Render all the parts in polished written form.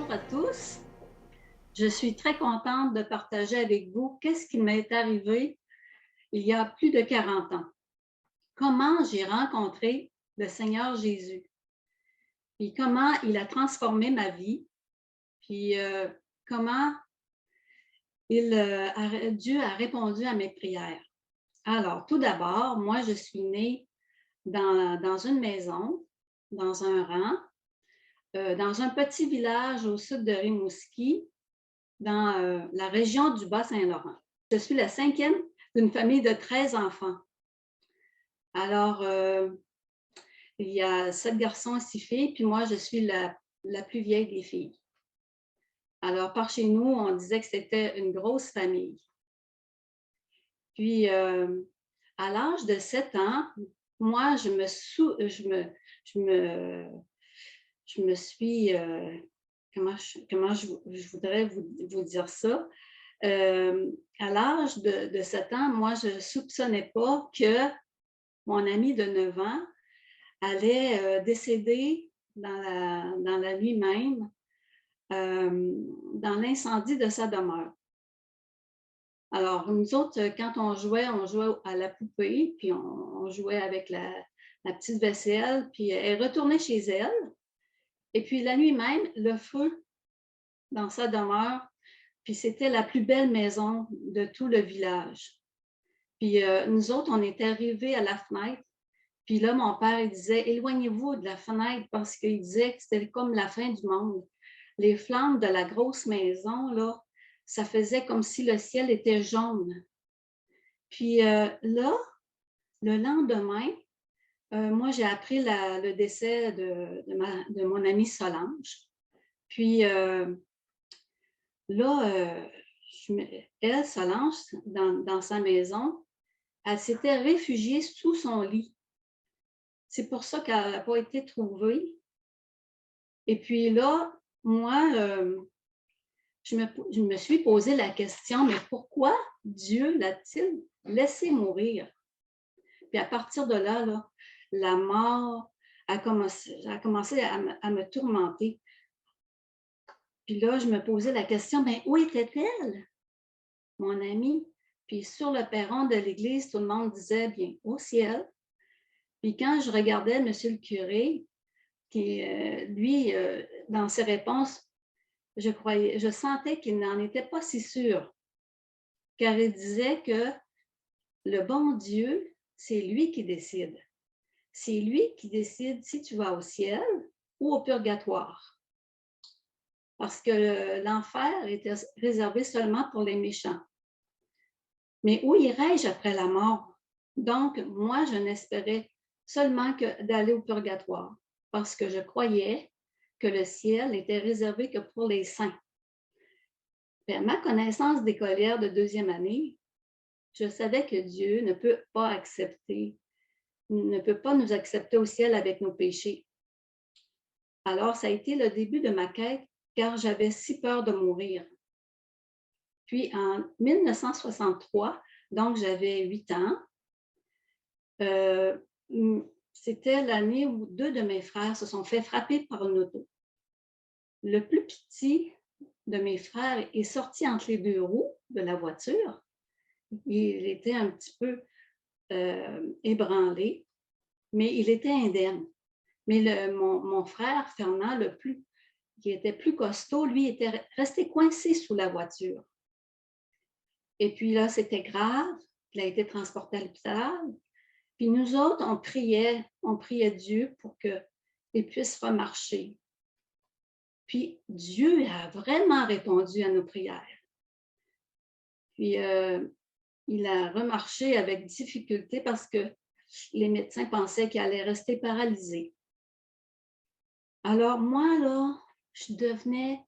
Bonjour à tous. Je suis très contente de partager avec vous qu'est-ce qui m'est arrivé il y a plus de 40 ans. Comment j'ai rencontré le Seigneur Jésus, puis comment il a transformé ma vie, puis comment Dieu a répondu à mes prières. Alors, tout d'abord, moi, je suis née dans une maison, dans un rang, dans un petit village au sud de Rimouski, dans la région du Bas-Saint-Laurent. Je suis la cinquième d'une famille de 13 enfants. Alors, il y a 7 garçons et 6 filles, puis moi, je suis la plus vieille des filles. Alors, par chez nous, on disait que c'était une grosse famille. Puis, à l'âge de 7 ans, moi, je me suis, comment je voudrais vous dire ça? À l'âge de 7 ans, moi, je ne soupçonnais pas que mon ami de 9 ans allait décéder dans la nuit même, dans l'incendie de sa demeure. Alors, nous autres, quand on jouait à la poupée, puis on jouait avec la petite vaisselle, puis elle retournait chez elle. Et puis la nuit même, le feu dans sa demeure, puis c'était la plus belle maison de tout le village. Puis nous autres, on était arrivés à la fenêtre. Puis là, mon père, il disait, éloignez-vous de la fenêtre parce qu'il disait que c'était comme la fin du monde. Les flammes de la grosse maison, là, ça faisait comme si le ciel était jaune. Puis là, le lendemain, moi, j'ai appris le décès de mon amie Solange. Puis là, elle, Solange, dans sa maison, elle s'était réfugiée sous son lit. C'est pour ça qu'elle n'a pas été trouvée. Et puis là, moi, je me suis posé la question, mais pourquoi Dieu l'a-t-il laissé mourir? Puis à partir de là, la mort a commencé à me tourmenter. Puis là, je me posais la question, mais où était-elle, mon amie? Puis sur le perron de l'église, tout le monde disait, bien, au ciel. Puis quand je regardais monsieur le curé, qui, lui, dans ses réponses, je sentais qu'il n'en était pas si sûr, car il disait que le bon Dieu, c'est lui qui décide. C'est lui qui décide si tu vas au ciel ou au purgatoire. Parce que l'enfer était réservé seulement pour les méchants. Mais où irais-je après la mort? Donc, moi, je n'espérais seulement que d'aller au purgatoire, parce que je croyais que le ciel était réservé que pour les saints. Puis à ma connaissance d'écolière de deuxième année, je savais que Dieu ne peut pas nous accepter au ciel avec nos péchés. Alors, ça a été le début de ma quête, car j'avais si peur de mourir. Puis, en 1963, donc j'avais 8 ans, c'était l'année où 2 de mes frères se sont fait frapper par une auto. Le plus petit de mes frères est sorti entre les 2 roues de la voiture. Il était un petit peu ébranlé, mais il était indemne. Mais mon frère Fernand, qui était plus costaud, lui, était resté coincé sous la voiture. Et puis là, c'était grave. Il a été transporté à l'hôpital. Puis nous autres, on priait Dieu pour qu'il puisse remarcher. Puis Dieu a vraiment répondu à nos prières. Puis il a remarché avec difficulté parce que les médecins pensaient qu'il allait rester paralysé. Alors moi, là, je devenais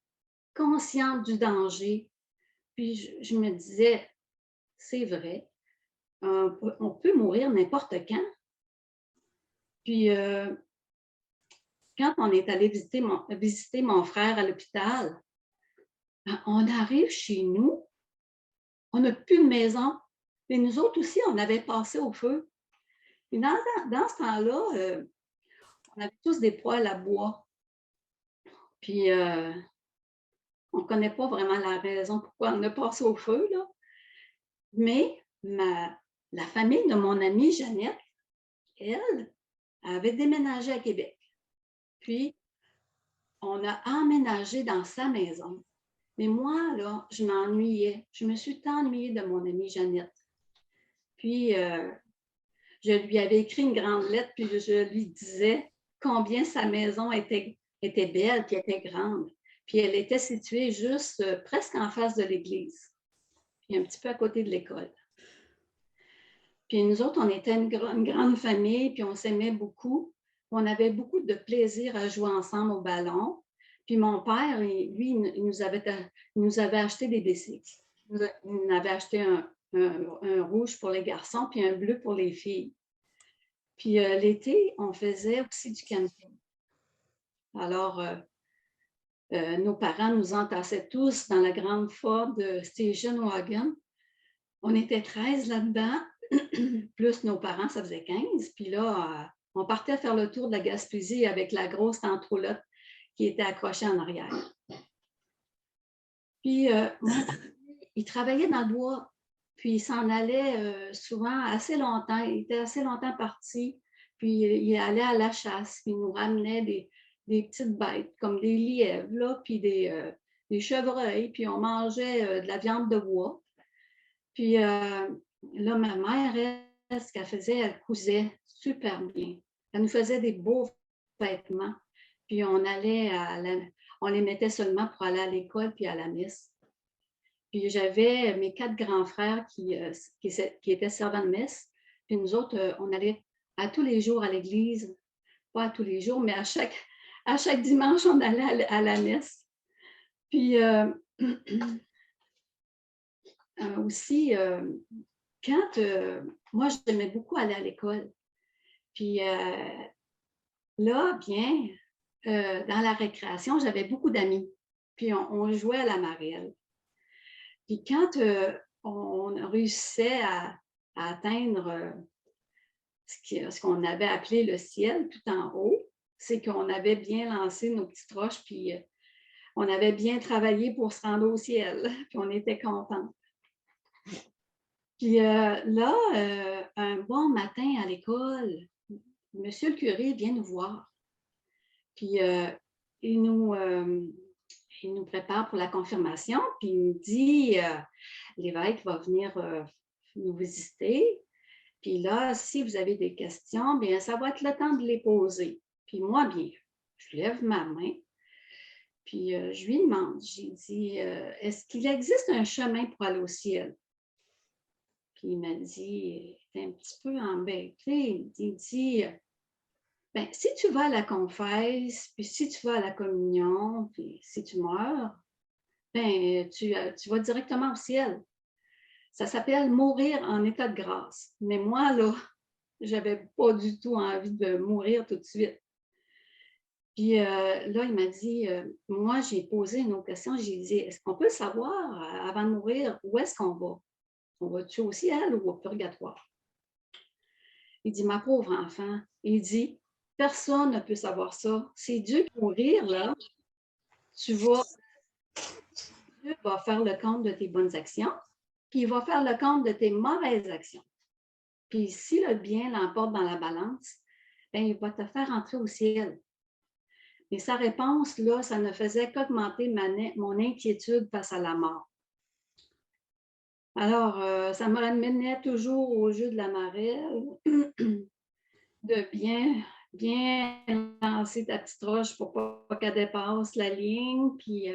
consciente du danger. Puis je me disais, c'est vrai, on peut mourir n'importe quand. Puis quand on est allé visiter mon frère à l'hôpital, on arrive chez nous, on n'a plus de maison. Et nous autres aussi, on avait passé au feu. Et dans ce temps-là, on avait tous des poêles à bois. Puis on ne connaît pas vraiment la raison pourquoi on a passé au feu, là. Mais la famille de mon amie Jeannette, elle, avait déménagé à Québec. Puis, on a emménagé dans sa maison. Mais moi, là, je m'ennuyais. Je me suis tant ennuyée de mon amie Jeannette. Puis, je lui avais écrit une grande lettre, puis je lui disais combien sa maison était belle, puis était grande. Puis elle était située juste presque en face de l'église, puis un petit peu à côté de l'école. Puis nous autres, on était une grande famille, puis on s'aimait beaucoup. On avait beaucoup de plaisir à jouer ensemble au ballon. Puis mon père, lui, il nous avait acheté des bicycles. Il avait acheté un rouge pour les garçons, puis un bleu pour les filles. Puis l'été, on faisait aussi du camping. Alors, nos parents nous entassaient tous dans la grande Ford Station Wagon. On était 13 là-dedans, plus nos parents, ça faisait 15. Puis là, on partait faire le tour de la Gaspésie avec la grosse tente-roulotte qui était accrochée en arrière. Puis, il travaillait dans le bois, puis il s'en allait souvent assez longtemps. Il était assez longtemps parti, puis il allait à la chasse, puis il nous ramenait des petites bêtes, comme des lièvres, là, puis des chevreuils, puis on mangeait de la viande de bois. Puis là, ma mère, elle, ce qu'elle faisait, elle cousait super bien. Elle nous faisait des beaux vêtements, puis on les mettait seulement pour aller à l'école puis à la messe. Puis j'avais mes 4 grands frères qui étaient servants de messe. Puis nous autres, on allait à tous les jours à l'église. Pas à tous les jours, mais à chaque dimanche, on allait à la messe. Puis aussi, quand moi, j'aimais beaucoup aller à l'école. Puis là, bien, dans la récréation, j'avais beaucoup d'amis. Puis on jouait à la marelle. Puis quand on réussissait à atteindre ce qu'on avait appelé le ciel tout en haut, c'est qu'on avait bien lancé nos petites roches, puis on avait bien travaillé pour se rendre au ciel, puis on était contents. Puis là, un bon matin à l'école, monsieur le curé vient nous voir. Puis il nous prépare pour la confirmation, puis il nous dit l'évêque va venir nous visiter. Puis là, si vous avez des questions, bien, ça va être le temps de les poser. Puis moi, bien, je lève ma main, puis je lui demande, j'ai dit, est-ce qu'il existe un chemin pour aller au ciel? Puis il m'a dit, il était un petit peu embêté, il dit, ben, si tu vas à la confesse, puis si tu vas à la communion, puis si tu meurs, ben, tu vas directement au ciel. Ça s'appelle mourir en état de grâce. Mais moi, là, j'avais pas du tout envie de mourir tout de suite. Puis là, il m'a dit, moi, j'ai posé une autre question. J'ai dit, est-ce qu'on peut savoir, avant de mourir, où est-ce qu'on va? On va-tu au ciel ou au purgatoire? Il dit, ma pauvre enfant, il dit, personne ne peut savoir ça. C'est Dieu qui va mourir, là. Dieu va faire le compte de tes bonnes actions, puis il va faire le compte de tes mauvaises actions. Puis si le bien l'emporte dans la balance, bien, il va te faire entrer au ciel. Et sa réponse, là, ça ne faisait qu'augmenter mon inquiétude face à la mort. Alors, ça me ramenait toujours au jeu de la marelle, de bien lancer ta petite roche pour pas qu'elle dépasse la ligne, puis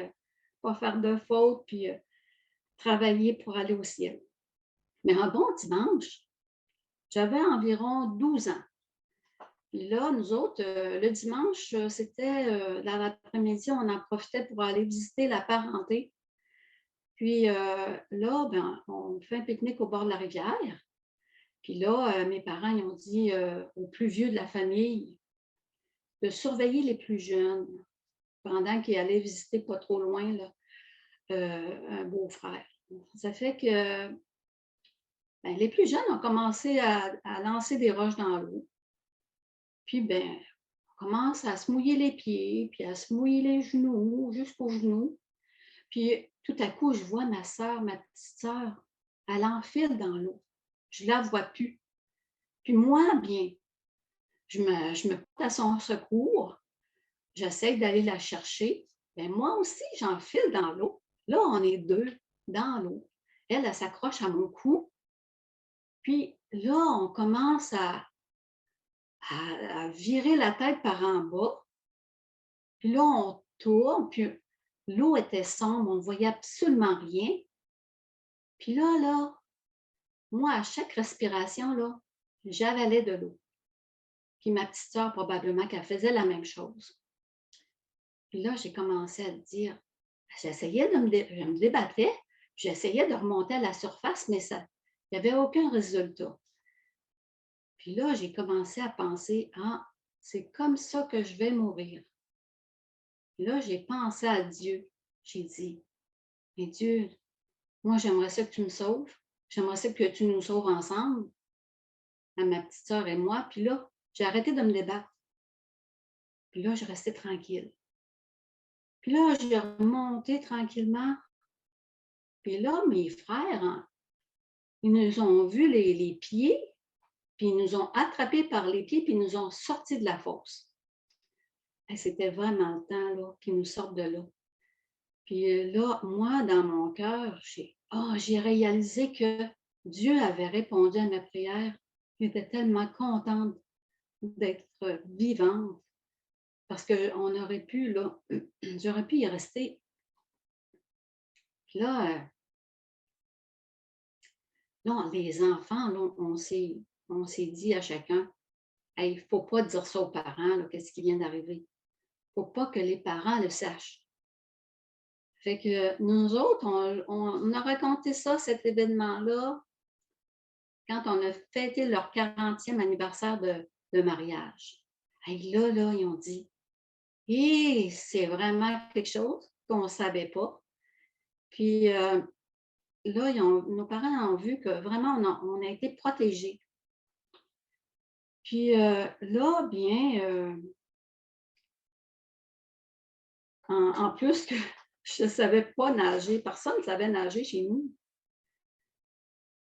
pas faire de faute, puis travailler pour aller au ciel. Mais un bon dimanche, j'avais environ 12 ans. Puis là, nous autres, le dimanche, c'était dans l'après-midi, on en profitait pour aller visiter la parenté. Puis là, ben, on fait un pique-nique au bord de la rivière. Puis là, mes parents ils ont dit aux plus vieux de la famille de surveiller les plus jeunes pendant qu'ils allaient visiter pas trop loin là, un beau-frère. Ça fait que ben, les plus jeunes ont commencé à lancer des roches dans l'eau. Puis, ben, on commence à se mouiller les pieds, puis à se mouiller les genoux, jusqu'aux genoux. Puis tout à coup, je vois ma sœur, ma petite sœur, elle enfile dans l'eau. Je ne la vois plus. Puis moi, bien, je me porte à son secours. J'essaie d'aller la chercher. Mais moi aussi, j'enfile dans l'eau. Là, on est deux dans l'eau. Elle, elle s'accroche à mon cou. Puis là, on commence à virer la tête par en bas. Puis là, on tourne, puis l'eau était sombre, on ne voyait absolument rien. Puis là, moi, à chaque respiration, là, j'avalais de l'eau. Puis ma petite sœur, probablement qu'elle faisait la même chose. Puis là, j'ai commencé à dire, j'essayais je me débattais, j'essayais de remonter à la surface, mais il n'y avait aucun résultat. Puis là, j'ai commencé à penser, ah, c'est comme ça que je vais mourir. Puis là, j'ai pensé à Dieu. J'ai dit, mais Dieu, moi, j'aimerais ça que tu me sauves. J'aimerais ça que tu nous sauves ensemble, à ma petite sœur et moi. Puis là, j'ai arrêté de me débattre. Puis là, je restais tranquille. Puis là, j'ai remonté tranquillement. Puis là, mes frères, hein, ils nous ont vus les pieds, puis ils nous ont attrapés par les pieds, puis ils nous ont sortis de la fosse. Et c'était vraiment le temps là, qu'ils nous sortent de là. Puis là, moi, dans mon cœur, j'ai réalisé que Dieu avait répondu à ma prière. J'étais tellement contente d'être vivante parce qu'on aurait pu, là, j'aurais pu y rester. Puis là, les enfants, là, on s'est dit à chacun, hey, il ne faut pas dire ça aux parents, qu'est-ce qui vient d'arriver. Il ne faut pas que les parents le sachent. Fait que nous autres, on a raconté ça, cet événement-là, quand on a fêté leur 40e anniversaire de mariage. Et là, ils ont dit, et c'est vraiment quelque chose qu'on ne savait pas. Puis là, nos parents ont vu que vraiment, on a été protégés. Puis là, bien, en plus que je ne savais pas nager, personne ne savait nager chez nous.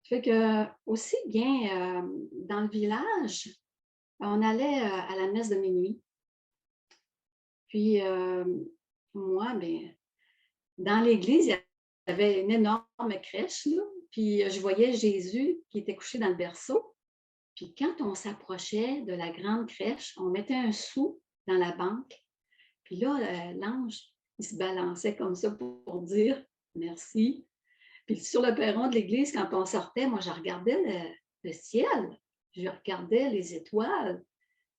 Fait que aussi bien, dans le village, on allait à la messe de minuit. Puis moi, bien, dans l'église, il y avait une énorme crèche, là, puis je voyais Jésus qui était couché dans le berceau. Puis quand on s'approchait de la grande crèche, on mettait un sou dans la banque. Puis là, l'ange, il se balançait comme ça pour dire merci. Puis sur le perron de l'église, quand on sortait, moi, je regardais le ciel, je regardais les étoiles.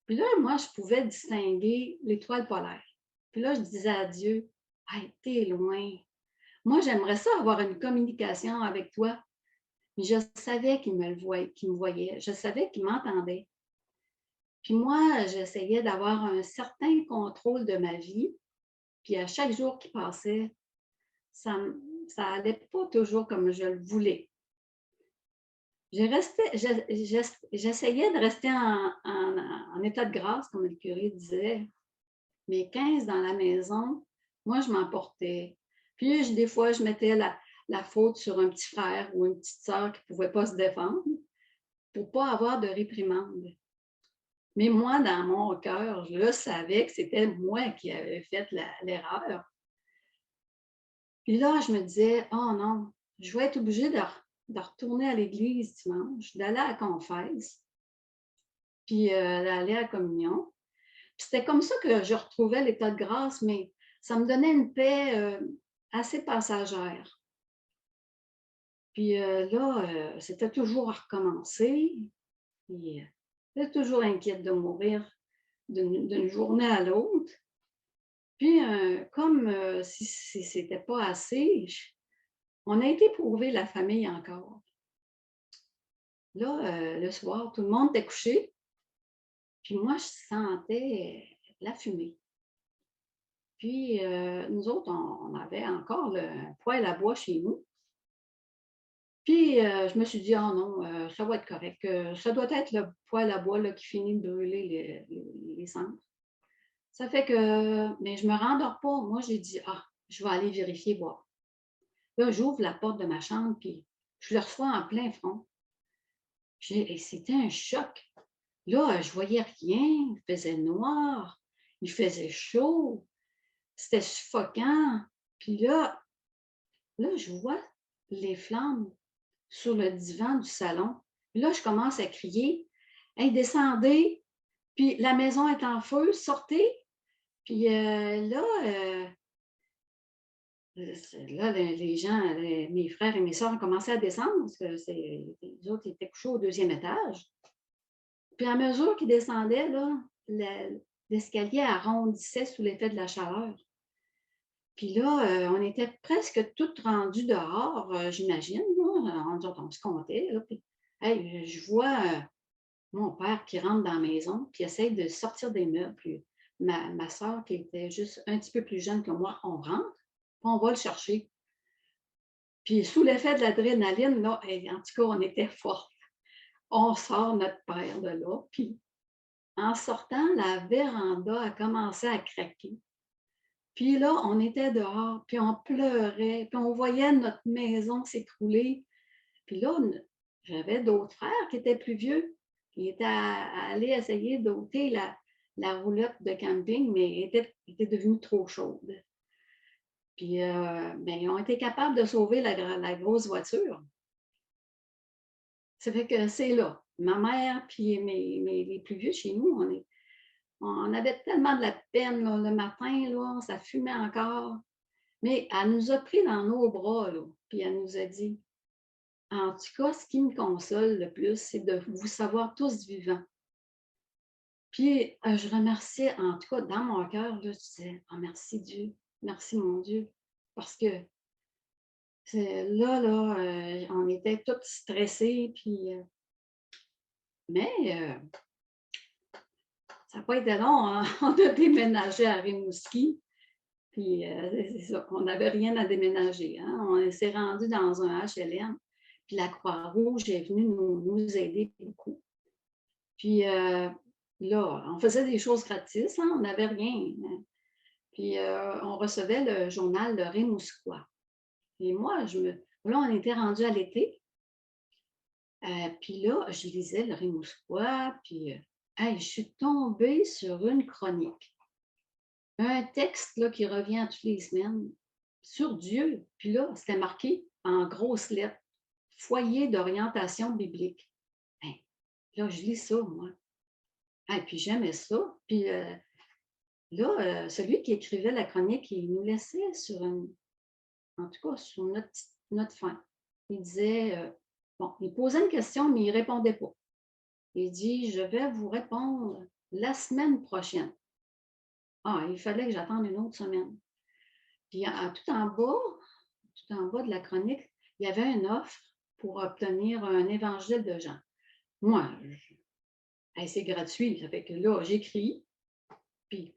Puis là, moi, je pouvais distinguer l'étoile polaire. Puis là, je disais à Dieu, « Hey, t'es loin. Moi, j'aimerais ça avoir une communication avec toi. » Mais je savais qu'il me voyait. Je savais qu'il m'entendait. Puis moi, j'essayais d'avoir un certain contrôle de ma vie. Puis à chaque jour qui passait, ça n'allait pas toujours comme je le voulais. J'essayais de rester en état de grâce, comme le curé disait. Mais 15 dans la maison, moi, je m'emportais. Puis, des fois, je mettais la faute sur un petit frère ou une petite sœur qui ne pouvait pas se défendre pour ne pas avoir de réprimande. Mais moi, dans mon cœur, je savais que c'était moi qui avais fait l'erreur. Puis là, je me disais, oh non, je vais être obligée de retourner à l'église dimanche, d'aller à la confesse, puis d'aller à la communion. Puis c'était comme ça que je retrouvais l'état de grâce, mais ça me donnait une paix assez passagère. Puis là, c'était toujours à recommencer. Puis j'étais toujours inquiète de mourir d'une journée à l'autre. Puis, comme si ce n'était pas assez, on a été prouver la famille encore. Là, le soir, tout le monde était couché. Puis moi, je sentais la fumée. Puis, nous autres, on avait encore le poêle à bois chez nous. Puis, je me suis dit, oh non, ça va être correct. Ça doit être le poêle à bois là, qui finit de brûler les cendres. Ça fait que, mais je ne me rendors pas. Moi, j'ai dit, ah, je vais aller vérifier, voir. Là, j'ouvre la porte de ma chambre, puis je le reçois en plein front. Et c'était un choc. Là, je voyais rien, il faisait noir, il faisait chaud, c'était suffocant. Puis là, je vois les flammes sur le divan du salon. Puis là, je commence à crier: Hey, descendez! Puis la maison est en feu, sortez! Puis là, les gens, mes frères et mes soeurs ont commencé à descendre parce que les autres étaient couchés au deuxième étage. Puis à mesure qu'ils descendaient, là, l'escalier arrondissait sous l'effet de la chaleur. Puis là, on était presque toutes rendues dehors, j'imagine. On se comptait. Là, puis, hey, je vois mon père qui rentre dans la maison, puis essaye de sortir des meubles. Puis ma soeur, qui était juste un petit peu plus jeune que moi, on rentre, puis on va le chercher. Puis sous l'effet de l'adrénaline, là, en tout cas, on était forts. On sort notre père de là, puis en sortant, la véranda a commencé à craquer. Puis là, on était dehors, puis on pleurait, puis on voyait notre maison s'écrouler. Puis là, j'avais d'autres frères qui étaient plus vieux, qui étaient allés essayer d'ôter la roulotte de camping, mais elle était devenue trop chaude. Puis, ils ont été capables de sauver la grosse voiture. Ça fait que c'est là. Ma mère, puis les plus vieux chez nous, on avait tellement de la peine là, le matin, là, ça fumait encore. Mais elle nous a pris dans nos bras, là, puis elle nous a dit: En tout cas, ce qui me console le plus, c'est de vous savoir tous vivants. Puis je remerciais, en tout cas, dans mon cœur, là, je disais: Oh, merci Dieu, merci mon Dieu. Parce que là, on était tous stressés, puis, mais ça n'a pas été long, hein? On a déménagé à Rimouski. Puis, c'est ça, on n'avait rien à déménager. Hein? On s'est rendu dans un HLM. Puis la Croix-Rouge est venue nous aider beaucoup. Puis là, on faisait des choses gratis, hein? On n'avait rien. Hein? Puis on recevait le journal de Rimouskois. Et moi, là, on était rendu à l'été. Puis là, je lisais le Rimouskois. Puis, hey, je suis tombée sur une chronique. Un texte là, qui revient toutes les semaines sur Dieu. Puis là, c'était marqué en grosses lettres: Foyer d'orientation biblique. Hein, là, je lis ça, moi. Puis j'aimais ça. Puis là, celui qui écrivait la chronique, il nous laissait en tout cas, sur notre fin. Il disait, bon, il posait une question, mais il ne répondait pas. Il dit: Je vais vous répondre la semaine prochaine. Il fallait que j'attende une autre semaine. Puis tout en bas de la chronique, il y avait une offre pour obtenir un évangile de Jean. Moi, c'est gratuit. Ça fait que là, j'écris. Puis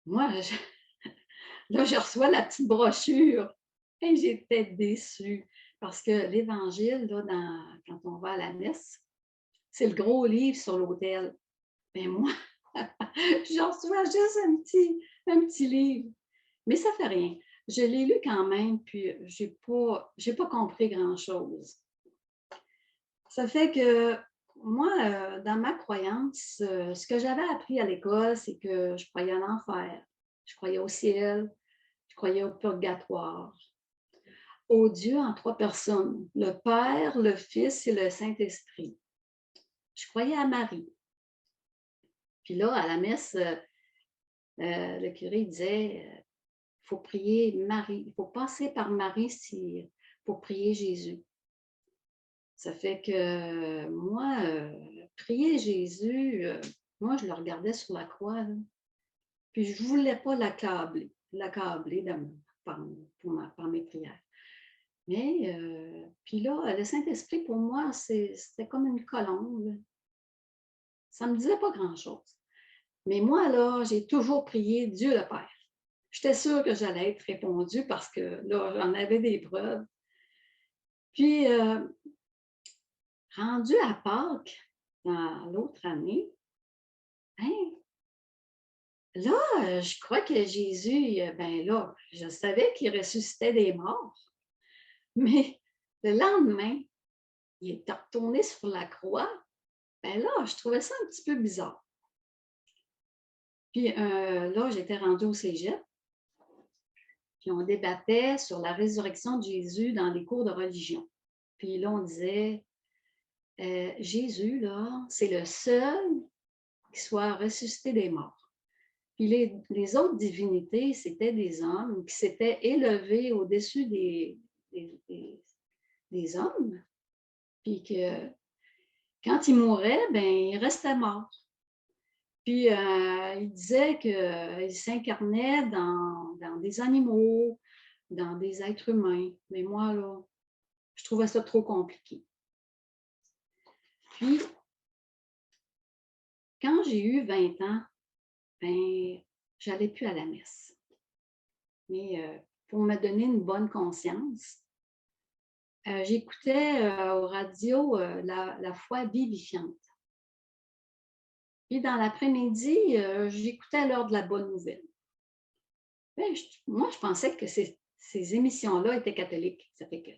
moi, là, je reçois la petite brochure. Et j'étais déçue. Parce que l'Évangile, là, quand on va à la messe, c'est le gros livre sur l'autel. Mais moi, je reçois juste un petit livre. Mais ça ne fait rien. Je l'ai lu quand même, puis je n'ai pas compris grand-chose. Ça fait que moi, dans ma croyance, ce que j'avais appris à l'école, c'est que je croyais à l'enfer, je croyais au ciel, je croyais au purgatoire, au Dieu en trois personnes, le Père, le Fils et le Saint-Esprit. Je croyais à Marie. Puis là, à la messe, le curé disait: il faut prier Marie, il faut passer par Marie pour prier Jésus. Ça fait que moi, prier Jésus, moi, je le regardais sur la croix, là, puis je ne voulais pas l'accabler par mes prières. Mais, puis là, le Saint-Esprit, pour moi, c'était comme une colombe. Ça ne me disait pas grand-chose. Mais moi, là, j'ai toujours prié Dieu le Père. J'étais sûre que j'allais être répondue parce que là, j'en avais des preuves. Puis, rendu à Pâques, dans l'autre année, hein, là, je crois que Jésus, ben là, je savais qu'il ressuscitait des morts. Mais le lendemain, il est retourné sur la croix. Ben là, je trouvais ça un petit peu bizarre. Puis là, j'étais rendue au cégep. Puis on débattait sur la résurrection de Jésus dans les cours de religion. Puis là, on disait, Jésus, là, c'est le seul qui soit ressuscité des morts. Puis les autres divinités, c'était des hommes qui s'étaient élevés au-dessus des hommes. Puis que quand ils mouraient, ben, ils restaient morts. Puis il disait qu'ils s'incarnaient dans des animaux, dans des êtres humains. Mais moi, là, je trouvais ça trop compliqué. Puis, quand j'ai eu 20 ans, ben, j'allais plus à la messe. Mais pour me donner une bonne conscience, j'écoutais au radio la foi vivifiante. Puis dans l'après-midi, j'écoutais l'heure de la bonne nouvelle. Ben, moi, je pensais que ces émissions-là étaient catholiques. Ça fait que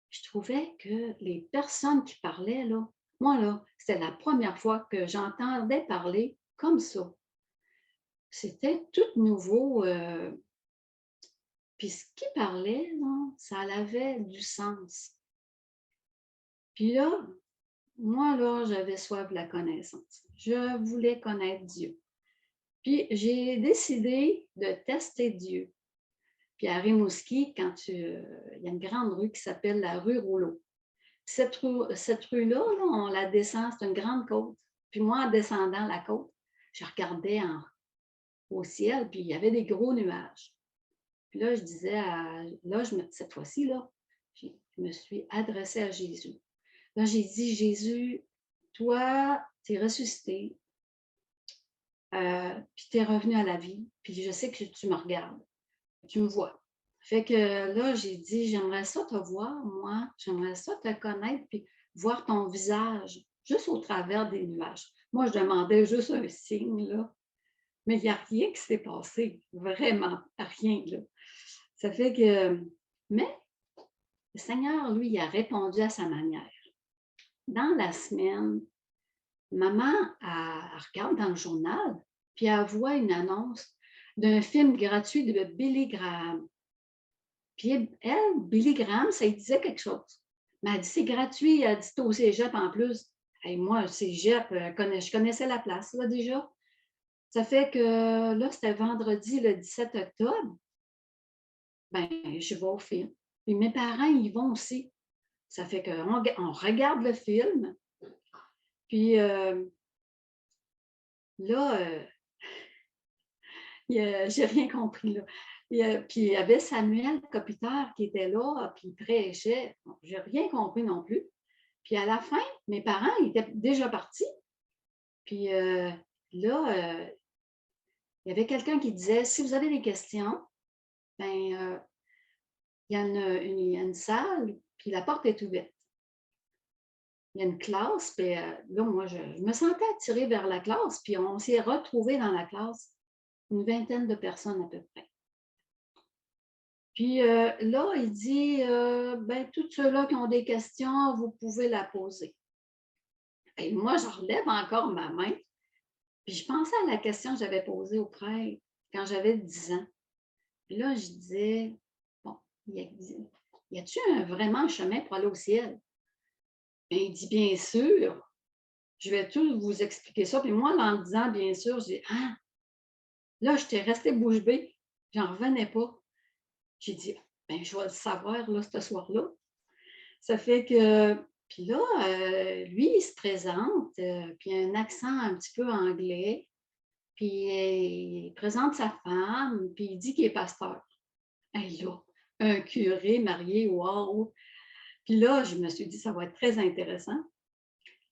je trouvais que les personnes qui parlaient, là, moi, là, c'était la première fois que j'entendais parler comme ça. C'était tout nouveau. Puis ce qu'ils parlaient, là, ça avait du sens. Puis là, moi, là, j'avais soif de la connaissance. Je voulais connaître Dieu. Puis j'ai décidé de tester Dieu. Puis à Rimouski, il y a une grande rue qui s'appelle la rue Rouleau. Cette rue-là, là, on la descend, c'est une grande côte. Puis moi, en descendant la côte, je regardais au ciel, puis il y avait des gros nuages. Puis là, je disais, cette fois-ci, là, je me suis adressée à Jésus. Là, j'ai dit, Jésus, toi, tu es ressuscité, puis tu es revenu à la vie, puis je sais que tu me regardes, tu me vois. Fait que là, j'ai dit, j'aimerais ça te voir, moi, j'aimerais ça te connaître, puis voir ton visage, juste au travers des nuages. Moi, je demandais juste un signe, là, mais il n'y a rien qui s'est passé, vraiment, rien, là. Ça fait que, mais le Seigneur, lui, il a répondu à sa manière. Dans la semaine, maman, elle regarde dans le journal, puis elle voit une annonce d'un film gratuit de Billy Graham. Puis elle, Billy Graham, ça lui disait quelque chose. Mais elle dit, c'est gratuit, elle dit, au cégep en plus. Et moi, le cégep, je connaissais la place, là, déjà. Ça fait que, là, c'était vendredi, le 17 octobre. Ben, je vais au film. Puis mes parents, ils vont aussi. Ça fait qu'on regarde le film. Puis là, j'ai rien compris, là. Puis il y avait Samuel Copiter qui était là, puis il prêchait. Bon, j'ai rien compris non plus. Puis à la fin, mes parents ils étaient déjà partis. Puis là, il y avait quelqu'un qui disait, si vous avez des questions, ben il y a une salle, puis la porte est ouverte. Il y a une classe, puis là, moi, je me sentais attirée vers la classe, puis on s'est retrouvés dans la classe, une vingtaine de personnes à peu près. Puis là, il dit, ben, tous ceux-là qui ont des questions, vous pouvez la poser. Et moi, je relève encore ma main, puis je pensais à la question que j'avais posée au prêtre quand j'avais 10 ans. Puis là, je disais, bon, y a-t-il vraiment un chemin pour aller au ciel? Bien, il dit, bien sûr, je vais tout vous expliquer ça. Puis moi, en disant, bien sûr, j'ai dit, ah, là, j'étais restée bouche bée, j'en revenais pas. J'ai dit, ben, je vais le savoir, là, ce soir-là. Ça fait que, puis là, lui, il se présente, puis il a un accent un petit peu anglais, puis il présente sa femme, puis il dit qu'il est pasteur. Et là, un curé marié, wow! Puis là, je me suis dit, ça va être très intéressant.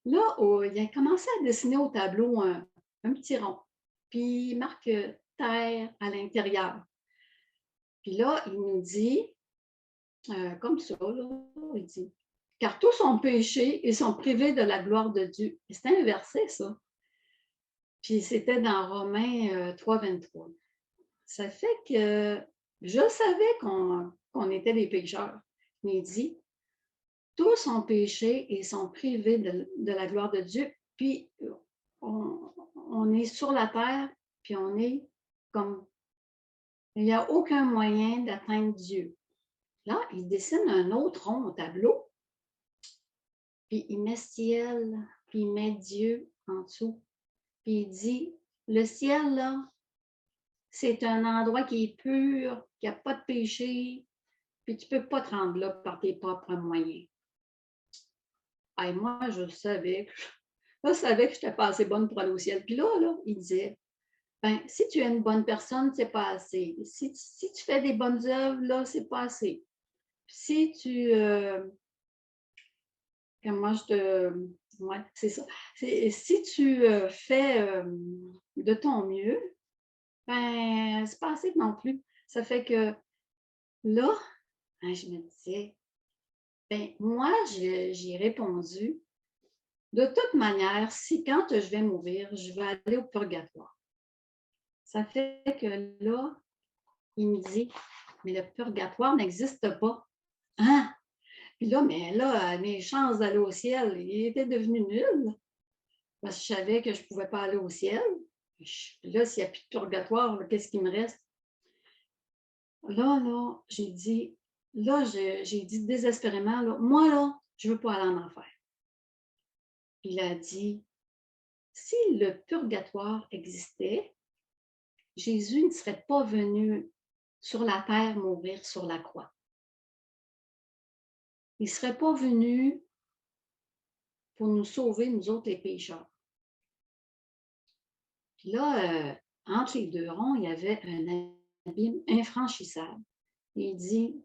Là, il a commencé à dessiner au tableau un petit rond, puis il marque terre à l'intérieur. Puis là, il nous dit, comme ça, là, il dit, car tous ont péché et sont privés de la gloire de Dieu. C'était un verset, ça. Puis c'était dans Romains 3, 23. Ça fait que je savais qu'on était des pécheurs, Mais il dit, tous ont péché et sont privés de la gloire de Dieu. Puis, on est sur la terre, puis on est comme... Il n'y a aucun moyen d'atteindre Dieu. Là, il dessine un autre rond au tableau, puis il met ciel, puis il met Dieu en dessous. Puis il dit, le ciel, là, c'est un endroit qui est pur, qui n'a pas de péché, puis tu ne peux pas te rendre là par tes propres moyens. Et moi, je savais que je n'étais pas assez bonne pour aller au ciel. Puis là, il disait, ben, si tu es une bonne personne, c'est pas assez. Si tu fais des bonnes œuvres, là, c'est pas assez. Si tu... moi, je te... Ouais, c'est ça. Si tu fais de ton mieux, ben, c'est pas assez non plus. Ça fait que là, ben, je me disais, ben, moi, j'ai répondu, de toute manière, si quand je vais mourir, je vais aller au purgatoire. Ça fait que là, il me dit, mais le purgatoire n'existe pas. Hein? Puis là, mais là, mes chances d'aller au ciel, ils étaient devenus nuls. Parce que je savais que je ne pouvais pas aller au ciel. Puis là, s'il n'y a plus de purgatoire, qu'est-ce qui me reste? Là, j'ai dit, j'ai dit désespérément, là, moi, là, je ne veux pas aller en enfer. Puis il a dit, si le purgatoire existait, Jésus ne serait pas venu sur la terre mourir sur la croix. Il ne serait pas venu pour nous sauver, nous autres, les pécheurs. Puis là, entre les deux ronds, il y avait un abîme infranchissable. Il dit,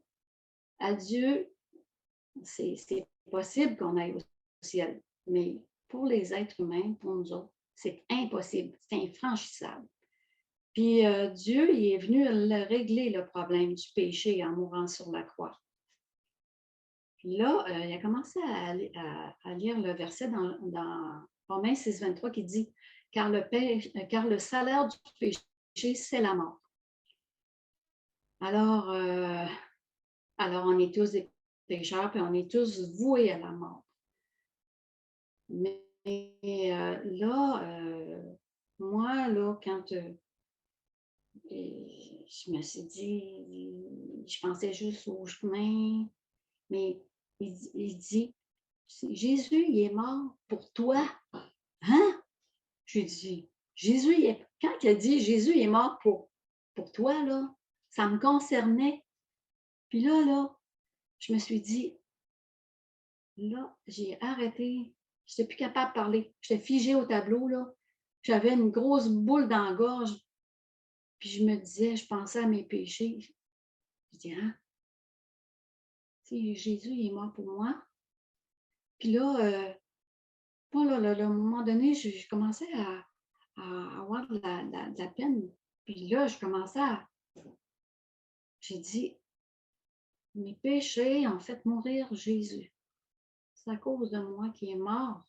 à Dieu, c'est possible qu'on aille au ciel, mais pour les êtres humains, pour nous autres, c'est impossible, c'est infranchissable. Puis Dieu, il est venu régler le problème du péché en mourant sur la croix. Puis là, il a commencé à lire le verset dans Romains 6, 23 qui dit « Car le salaire du péché, c'est la mort. » Alors, on est tous des pécheurs, puis on est tous voués à la mort. Mais moi, là, quand je me suis dit, je pensais juste au chemin, mais il dit, Jésus, il est mort pour toi. Hein? J'ai dit, quand il a dit Jésus il est mort pour toi, là, ça me concernait. Puis là, je me suis dit, là, j'ai arrêté. Je n'étais plus capable de parler. J'étais figée au tableau, là. J'avais une grosse boule dans la gorge. Puis je me disais, je pensais à mes péchés. Je dis, hein? Jésus, il est mort pour moi. Puis là, à un moment donné, je commençais à avoir de la peine. Puis là, j'ai dit, mes péchés ont fait mourir Jésus. C'est à cause de moi qui est mort.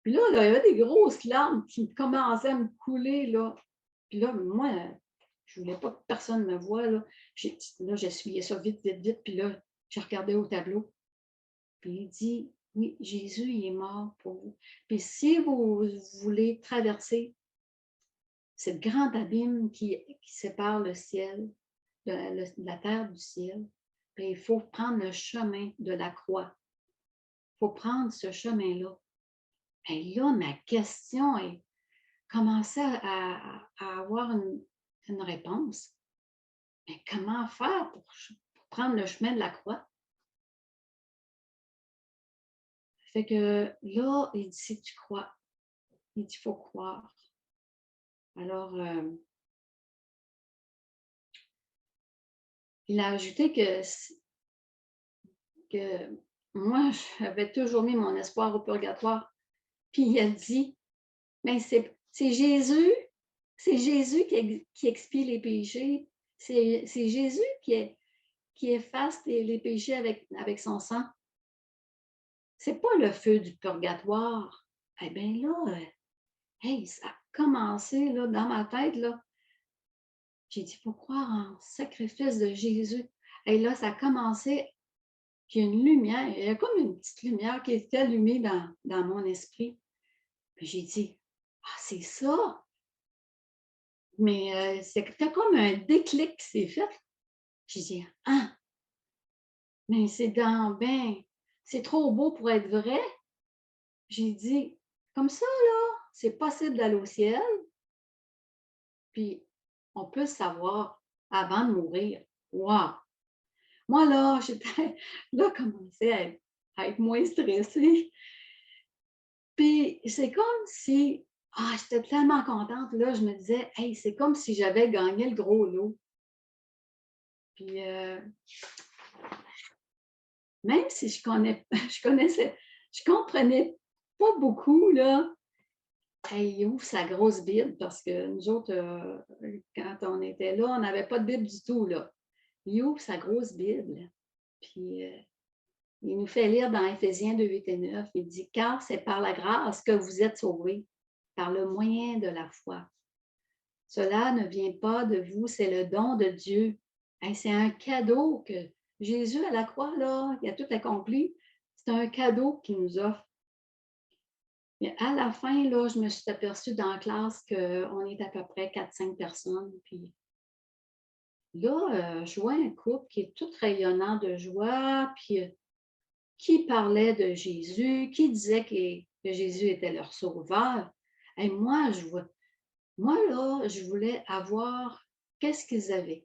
Puis là, il y avait des grosses larmes qui commençaient à me couler, là. Puis là, moi, je ne voulais pas que personne me voie, là. J'essuyais ça vite, vite, vite. Puis là, je regardais au tableau. Puis il dit, oui, Jésus, il est mort pour vous. Puis si vous voulez traverser cette grande abîme qui sépare le ciel, de la terre du ciel, bien, il faut prendre le chemin de la croix. Il faut prendre ce chemin-là. Et là, ma question commençait à avoir une réponse. Mais comment faire pour prendre le chemin de la croix? Fait que là, il dit, si tu crois, il dit, il faut croire. Alors, il a ajouté que moi, j'avais toujours mis mon espoir au purgatoire. Puis il a dit, mais c'est Jésus, qui expie les péchés. C'est Jésus qui efface les péchés avec son sang. C'est pas le feu du purgatoire. Eh bien là, ça a commencé là, dans ma tête. Là. J'ai dit, il faut croire en sacrifice de Jésus. Et là, ça a commencé Puis une lumière, il y a comme une petite lumière qui est allumée dans mon esprit. Puis j'ai dit: «Ah, c'est ça!» Mais c'était comme un déclic qui s'est fait. J'ai dit: «Ah, mais c'est donc ben, c'est trop beau pour être vrai». J'ai dit: «Comme ça là, c'est possible d'aller au ciel, puis on peut le savoir avant de mourir». Waouh! Moi là, j'étais là, commençais à être moins stressée. Puis c'est comme si, j'étais tellement contente, là, je me disais: «Hey, c'est comme si j'avais gagné le gros lot». Puis, même si je connaissais je comprenais pas beaucoup, là, hey, il ouvre sa grosse Bible parce que nous autres, quand on était là, on n'avait pas de Bible du tout, là. Il ouvre sa grosse Bible, puis, il nous fait lire dans Éphésiens 2, 8 et 9. Il dit: «Car c'est par la grâce que vous êtes sauvés, par le moyen de la foi. Cela ne vient pas de vous, c'est le don de Dieu». Hey, c'est un cadeau que Jésus à la croix, là, il a tout accompli. C'est un cadeau qu'il nous offre. Mais à la fin, là, je me suis aperçue dans la classe qu'on est à peu près 4-5 personnes. Puis là, je vois un couple qui est tout rayonnant de joie, puis qui parlait de Jésus, qui disait que Jésus était leur sauveur. Et moi, là, je voulais avoir qu'est-ce qu'ils avaient.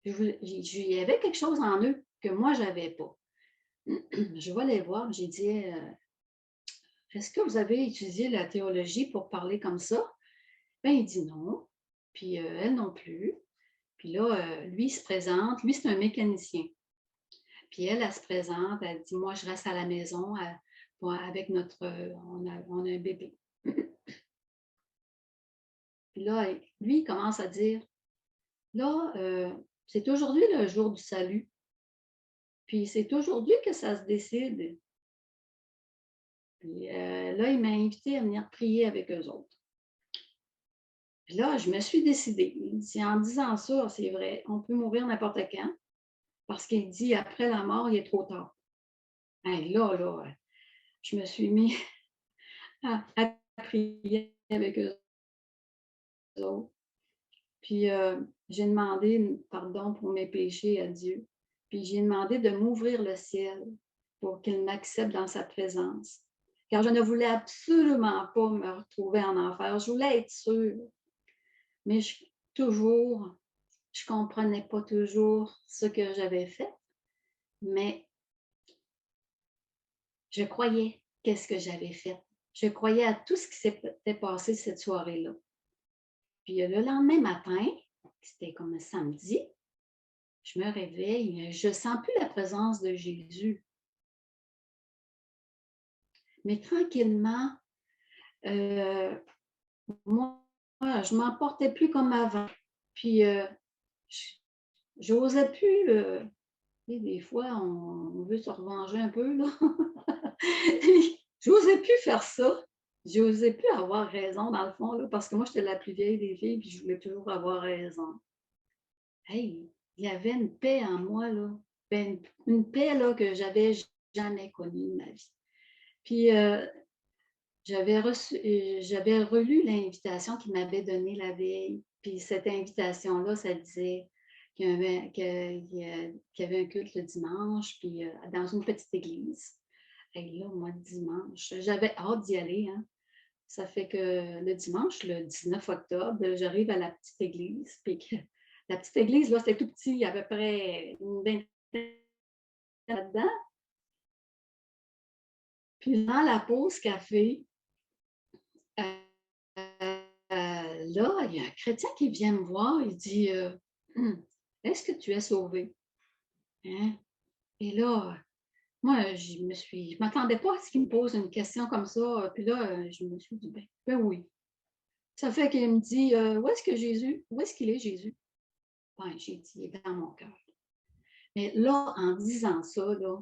Il y avait quelque chose en eux que moi, je n'avais pas. Je vais les voir, j'ai dit: «Est-ce que vous avez étudié la théologie pour parler comme ça?» Ben, il dit: «Non», puis elle non plus. Puis là, lui, il se présente, lui, c'est un mécanicien. Puis elle, elle se présente, elle dit: «Moi, je reste à la maison avec notre, on a un bébé». Puis là, lui, il commence à dire: «Là, c'est aujourd'hui le jour du salut, puis c'est aujourd'hui que ça se décide». Puis là, il m'a invité à venir prier avec eux autres. Puis là, je me suis décidée. Il dit: «En disant ça, c'est vrai, on peut mourir n'importe quand, parce qu'il dit: "Après la mort, il est trop tard"». Hey, là, je me suis mis à prier avec eux autres. Puis j'ai demandé pardon pour mes péchés à Dieu. Puis j'ai demandé de m'ouvrir le ciel pour qu'il m'accepte dans sa présence. Car je ne voulais absolument pas me retrouver en enfer. Je voulais être sûre. Mais toujours, je ne comprenais pas toujours ce que j'avais fait, mais je croyais qu'est-ce que j'avais fait. Je croyais à tout ce qui s'était passé cette soirée-là. Puis le lendemain matin, c'était comme un samedi, je me réveille, je ne sens plus la présence de Jésus. Mais tranquillement, euh, moi, je ne m'emportais plus comme avant. Puis, j'osais plus. Des fois, on veut se revenger un peu, là. J'osais plus faire ça. J'osais plus avoir raison, dans le fond, là, parce que moi, j'étais la plus vieille des filles, puis je voulais toujours avoir raison. Hey, il y avait une paix en moi, là. Ben, une paix là, que j'avais jamais connue de ma vie. Puis, j'avais relu l'invitation qu'il m'avait donnée la veille. Puis cette invitation-là, ça disait qu'il y avait un culte le dimanche, puis dans une petite église. Et là, moi, le dimanche, j'avais hâte d'y aller. Hein. Ça fait que le dimanche, le 19 octobre, j'arrive à la petite église. Puis la petite église, là, c'était tout petit. Il y avait à peu près une vingtaine là-dedans. Puis dans la pause café, là, il y a un chrétien qui vient me voir, il dit Est-ce que tu es sauvé? Hein? Et là, moi, je m'attendais pas à ce qu'il me pose une question comme ça. Puis là, je me suis dit ben oui. Ça fait qu'il me dit où est-ce qu'il est, Jésus? Ben, j'ai dit, il est dans mon cœur. Mais là, en disant ça, là,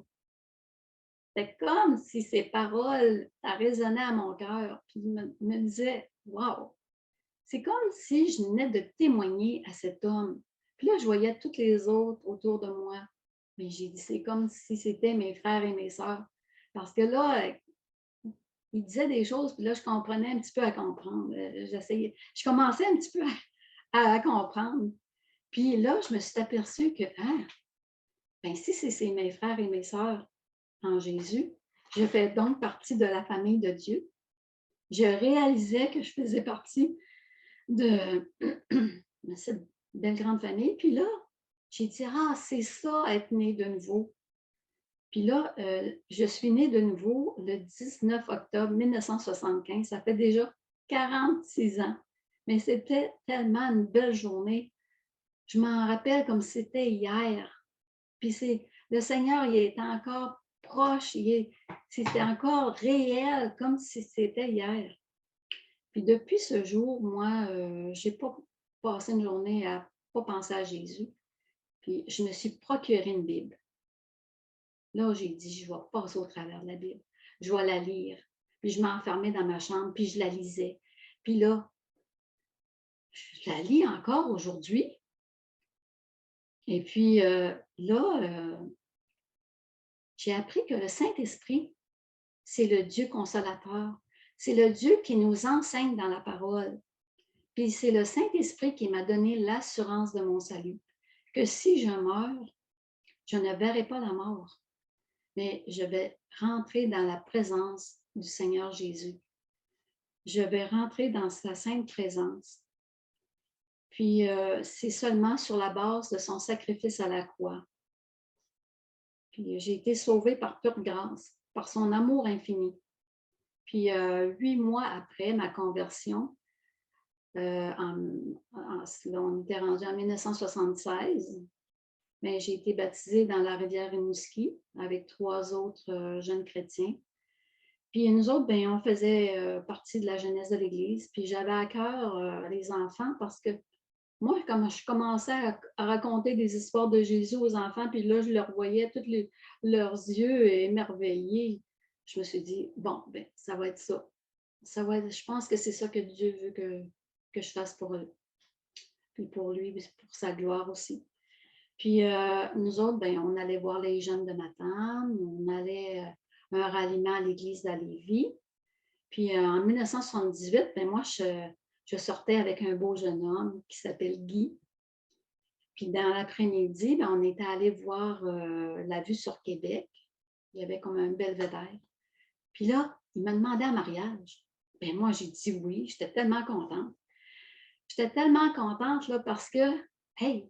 c'est comme si ces paroles, ça résonnait à mon cœur, puis me disait Waouh! C'est comme si je venais de témoigner à cet homme. Puis là, je voyais toutes les autres autour de moi. Mais j'ai dit, c'est comme si c'était mes frères et mes sœurs. Parce que là, il disait des choses, puis là, je comprenais un petit peu à comprendre. J'essayais, je commençais un petit peu à comprendre. Puis là, je me suis aperçue que, ah, ben si c'est mes frères et mes sœurs en Jésus, je fais donc partie de la famille de Dieu. Je réalisais que je faisais partie de cette belle grande famille. Puis là, j'ai dit, ah, c'est ça, être né de nouveau. Puis là, je suis née de nouveau le 19 octobre 1975. Ça fait déjà 46 ans. Mais c'était tellement une belle journée. Je m'en rappelle comme si c'était hier. Puis le Seigneur, il est encore proche, c'était encore réel, comme si c'était hier. Puis depuis ce jour, moi, je n'ai pas passé une journée à ne pas penser à Jésus. Puis je me suis procuré une Bible. Là, j'ai dit, je vais passer au travers de la Bible. Je vais la lire. Puis je m'enfermais dans ma chambre, puis je la lisais. Puis là, je la lis encore aujourd'hui. Et puis là, j'ai appris que le Saint-Esprit, c'est le Dieu consolateur. C'est le Dieu qui nous enseigne dans la parole. Puis c'est le Saint-Esprit qui m'a donné l'assurance de mon salut. Que si je meurs, je ne verrai pas la mort, mais je vais rentrer dans la présence du Seigneur Jésus. Je vais rentrer dans sa sainte présence. Puis c'est seulement sur la base de son sacrifice à la croix. Puis j'ai été sauvée par pure grâce, par son amour infini. Puis 8 mois après ma conversion, on était rendu en 1976, mais j'ai été baptisée dans la rivière Rimouski avec 3 autres jeunes chrétiens. Puis nous autres, ben, on faisait partie de la jeunesse de l'Église. Puis j'avais à cœur les enfants parce que moi, quand je commençais à raconter des histoires de Jésus aux enfants, puis là, je leur voyais tous leurs yeux émerveillés, je me suis dit, bon, ben, ça va être ça. Je pense que c'est ça que Dieu veut que je fasse pour eux. Puis pour lui, pour sa gloire aussi. Puis nous autres, ben, on allait voir les jeunes de Matane, on allait un ralliement à l'église d'Alévis. Puis en 1978, ben, moi, je sortais avec un beau jeune homme qui s'appelle Guy. Puis dans l'après-midi, ben, on était allé voir la vue sur Québec. Il y avait comme un belvédère. Puis là, il m'a demandé en mariage. Ben moi, j'ai dit oui. J'étais tellement contente. J'étais tellement contente là, parce que, hey,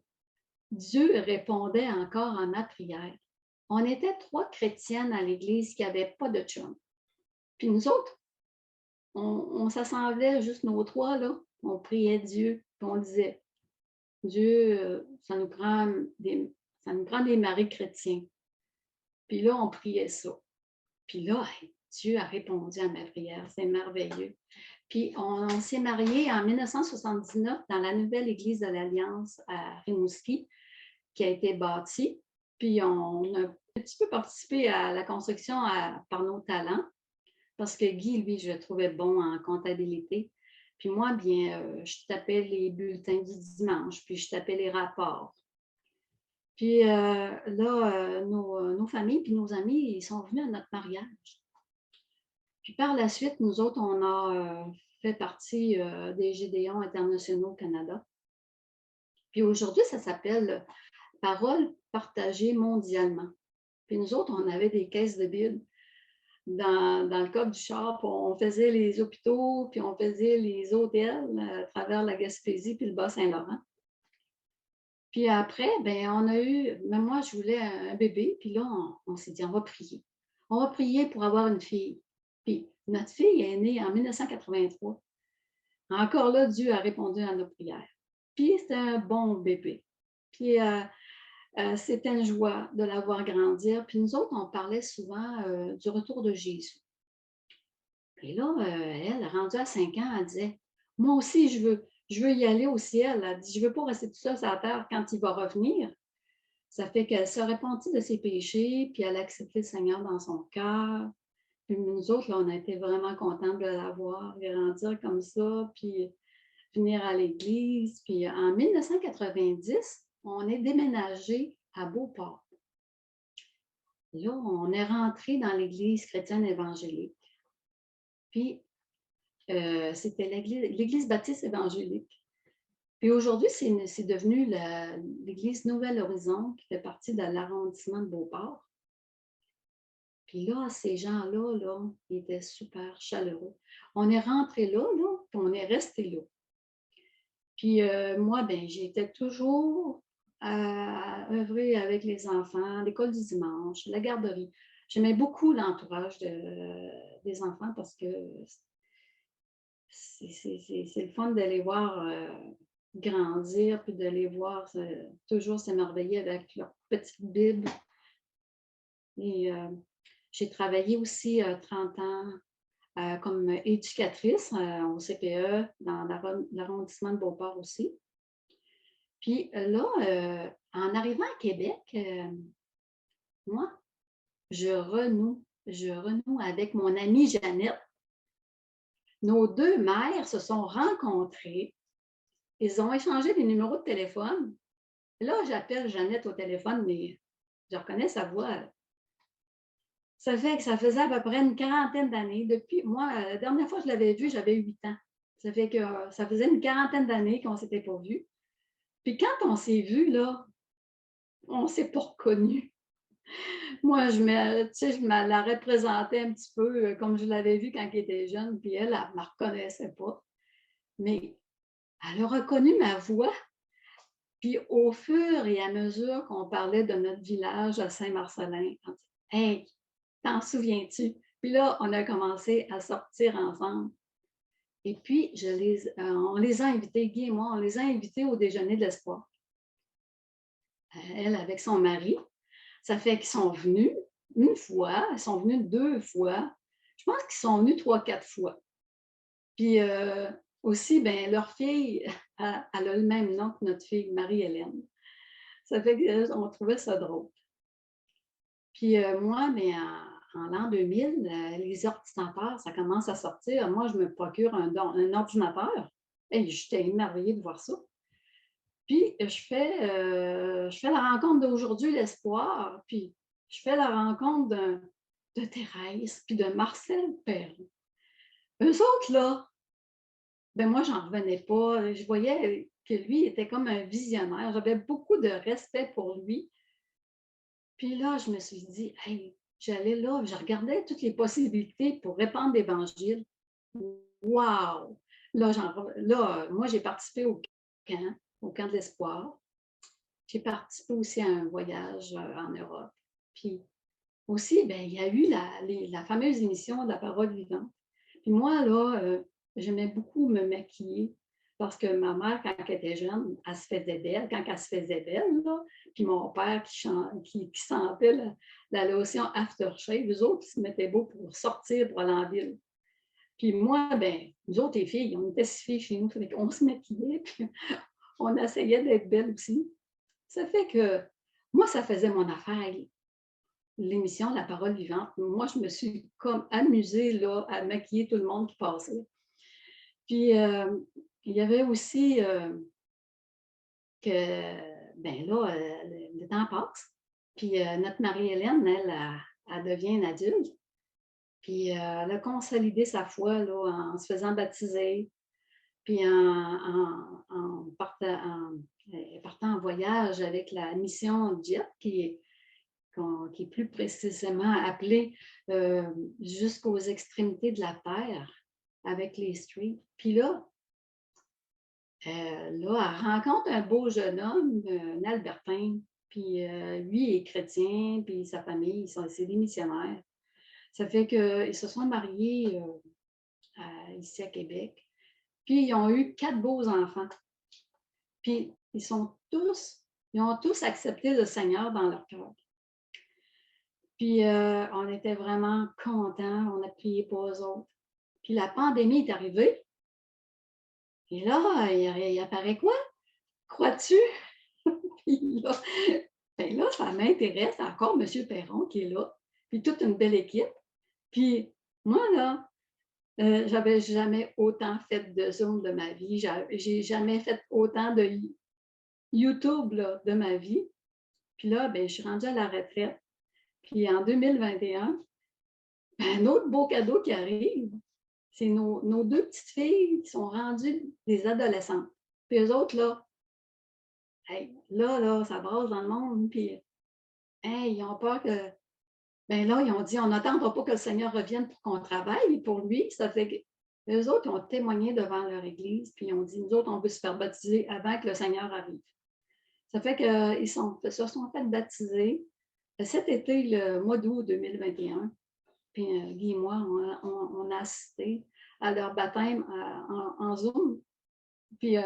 Dieu répondait encore à ma prière. On était 3 chrétiennes à l'église qui n'avaient pas de chum. Puis nous autres, on s'assemblait juste nos 3, là. On priait Dieu, puis on disait, Dieu, ça nous prend des maris chrétiens. Puis là, on priait ça. Puis là, hey, Dieu a répondu à ma prière. C'est merveilleux. Puis on s'est mariés en 1979 dans la nouvelle église de l'Alliance à Rimouski, qui a été bâtie. Puis on a un petit peu participé à la construction par nos talents, parce que Guy, lui, je le trouvais bon en comptabilité. Puis moi, bien, je tapais les bulletins du dimanche, puis je tapais les rapports. Puis là, nos familles puis nos amis, ils sont venus à notre mariage. Puis par la suite, nous autres, on a fait partie des Gédéons internationaux au Canada. Puis aujourd'hui, ça s'appelle Parole partagée mondialement. Puis nous autres, on avait des caisses de Bible dans le coffre du char. On faisait les hôpitaux, puis on faisait les hôtels à travers la Gaspésie puis le Bas-Saint-Laurent. Puis après, ben on a eu, même moi, je voulais un bébé, puis là, on s'est dit, on va prier. On va prier pour avoir une fille. Puis notre fille est née en 1983. Encore là, Dieu a répondu à nos prières. Puis c'était un bon bébé. Puis c'était une joie de la voir grandir. Puis nous autres, on parlait souvent du retour de Jésus. Puis là, elle, rendue à 5 ans, elle disait, moi aussi, je veux y aller au ciel. Elle dit, je ne veux pas rester tout seul sur la terre quand il va revenir. Ça fait qu'elle se repentit de ses péchés, puis elle a accepté le Seigneur dans son cœur. Puis nous autres, là, on a été vraiment contents de la voir grandir comme ça, puis venir à l'église. Puis en 1990, on est déménagé à Beauport. là, on est rentré dans l'Église chrétienne évangélique. Puis, c'était l'Église baptiste évangélique. Puis aujourd'hui, c'est devenu l'Église Nouvel Horizon, qui fait partie de l'arrondissement de Beauport. Puis là, ces gens-là, là, ils étaient super chaleureux. On est rentré là, puis on est resté là. Puis moi, ben, j'étais toujours à œuvrer avec les enfants, l'école du dimanche, la garderie. J'aimais beaucoup l'entourage des enfants parce que c'est le fun de les voir grandir, puis de les voir toujours s'émerveiller avec leur petite Bible. Et j'ai travaillé aussi 30 ans comme éducatrice au CPE dans l'arrondissement de Beauport aussi. Puis là, en arrivant à Québec, moi, je renoue avec mon amie Jeannette. Nos deux mères se sont rencontrées. Ils ont échangé des numéros de téléphone. Là, j'appelle Jeannette au téléphone, mais je reconnais sa voix. Ça fait que ça faisait à peu près une quarantaine d'années. Depuis, moi, la dernière fois que je l'avais vue, j'avais 8 ans. Ça fait que ça faisait une quarantaine d'années qu'on ne s'était pas vus. Puis quand on s'est vus, là, on ne s'est pas reconnus. Moi, je me la représentais un petit peu comme je l'avais vue quand elle était jeune, puis elle ne me reconnaissait pas. Mais elle a reconnu ma voix. Puis au fur et à mesure qu'on parlait de notre village à Saint-Marcellin, on dit « Hey, t'en souviens-tu? » Puis là, on a commencé à sortir ensemble. Et puis, on les a invités, Guy et moi, on les a invités au déjeuner de l'espoir. Elle avec son mari. Ça fait qu'ils sont venus une fois, ils sont venus 2 fois. Je pense qu'ils sont venus 3-4 fois. Puis aussi, ben, leur fille, elle a le même nom que notre fille, Marie-Hélène. Ça fait qu'on trouvait ça drôle. Puis moi, mais en l'an 2000, les ordinateurs, ça commence à sortir. Moi, je me procure un ordinateur. Et j'étais émerveillée de voir ça. Puis je fais la rencontre d'aujourd'hui, l'espoir. Puis je fais la rencontre de Thérèse, puis de Marcel Perron. Eux autres, là, ben moi, j'en revenais pas. Je voyais que lui était comme un visionnaire. J'avais beaucoup de respect pour lui. Puis là, je me suis dit, hey, j'allais là, je regardais toutes les possibilités pour répandre l'Évangile. Wow! Là, moi, j'ai participé au camp de l'espoir. J'ai participé aussi à un voyage en Europe. Puis aussi, ben, il y a eu la fameuse émission de la parole vivante. Puis moi, là, j'aimais beaucoup me maquiller parce que ma mère, quand elle était jeune, elle se faisait belle. Quand elle se faisait belle, là, puis mon père qui sentait la lotion aftershave, les autres, ils se mettaient beau pour sortir pour aller en ville. Puis moi, ben, nous autres, les filles, on était 6 filles chez nous, on se maquillait, puis on essayait d'être belles aussi. Ça fait que moi, ça faisait mon affaire, l'émission La parole vivante. Moi, je me suis comme amusée là, à maquiller tout le monde qui passait. Puis, il y avait aussi que, ben là, le temps passe. Puis, notre Marie-Hélène, elle devient une adulte. Puis, elle a consolidé sa foi là, en se faisant baptiser, puis en partant en voyage avec la mission JET, qui est plus précisément appelée jusqu'aux extrémités de la Terre avec les streets. Puis là, elle rencontre un beau jeune homme, un Albertain, puis lui est chrétien, puis sa famille, c'est des missionnaires. Ça fait qu'ils se sont mariés ici à Québec. Puis ils ont eu 4 beaux enfants. Puis ils ont tous accepté le Seigneur dans leur cœur. Puis on était vraiment contents, on a prié pour eux autres. Puis la pandémie est arrivée. Et là, il apparaît quoi? Crois-tu? Puis là, ben là, ça m'intéresse encore M. Perron qui est là, puis toute une belle équipe. Puis moi, là, j'avais jamais autant fait de Zoom de ma vie. J'ai jamais fait autant de YouTube là, de ma vie. Puis là, ben, je suis rendue à la retraite. Puis en 2021, un autre beau cadeau qui arrive, c'est nos 2 petites filles qui sont rendues des adolescentes. Puis eux autres, là, hey, là, ça brasse dans le monde, puis hey, ils ont peur que ben là, ils ont dit: «On n'attendra pas que le Seigneur revienne pour qu'on travaille pour lui». Ça fait que eux autres, ils ont témoigné devant leur église, puis ils ont dit: «Nous autres, on veut se faire baptiser avant que le Seigneur arrive». Ça fait qu'ils se sont fait baptiser cet été, le mois d'août 2021. Puis Guy et moi, on a assisté à leur baptême en Zoom. Puis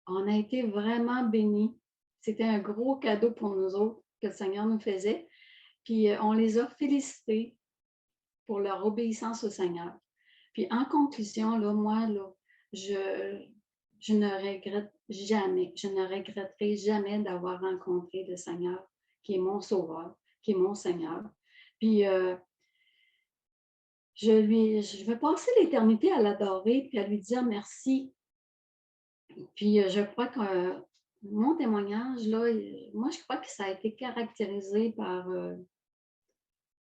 on a été vraiment bénis. C'était un gros cadeau pour nous autres que le Seigneur nous faisait. Puis on les a félicités pour leur obéissance au Seigneur. Puis en conclusion, là, moi, là, je, je ne regrette jamais, je ne regretterai jamais d'avoir rencontré le Seigneur, qui est mon Sauveur, qui est mon Seigneur. Puis je vais passer l'éternité à l'adorer puis à lui dire merci. Puis je crois que mon témoignage, là, moi, je crois que ça a été caractérisé par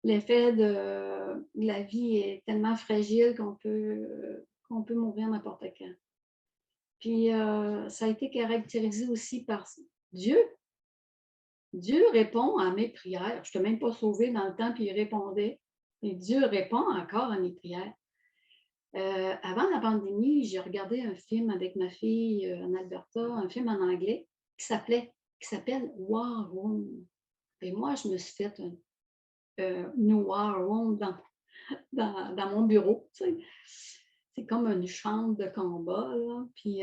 l'effet de la vie est tellement fragile qu'on peut mourir n'importe quand. Puis ça a été caractérisé aussi par Dieu. Dieu répond à mes prières. Je ne t'ai même pas sauvée dans le temps, puis il répondait. Et Dieu répond encore à mes prières. Avant la pandémie, j'ai regardé un film avec ma fille en Alberta, un film en anglais qui s'appelle War Room. Et moi, je me suis fait une War Room dans mon bureau. Tu sais. C'est comme une chambre de combat. Là. Puis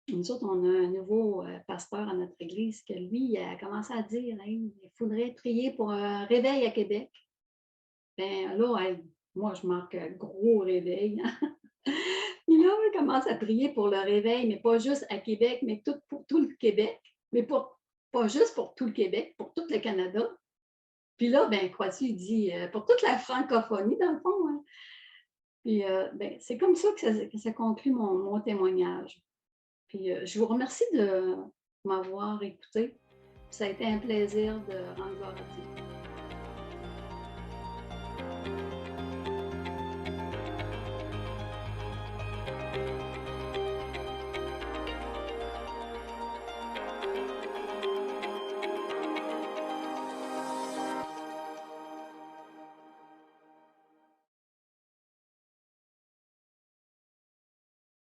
nous autres, on a un nouveau pasteur à notre église que lui, il a commencé à dire hey, il faudrait prier pour un réveil à Québec. Ben là, hey, moi, je marque un gros réveil. Puis là, on commence à prier pour le réveil, mais pas juste à Québec, mais pour tout le Québec. Mais pas juste pour tout le Québec, pour tout le Canada. Puis là, ben, crois-tu, il dit pour toute la francophonie, dans le fond. Hein. Puis ben, c'est comme ça que ça conclut mon témoignage. Puis je vous remercie de m'avoir écouté. Ça a été un plaisir de rendre gloire à Dieu.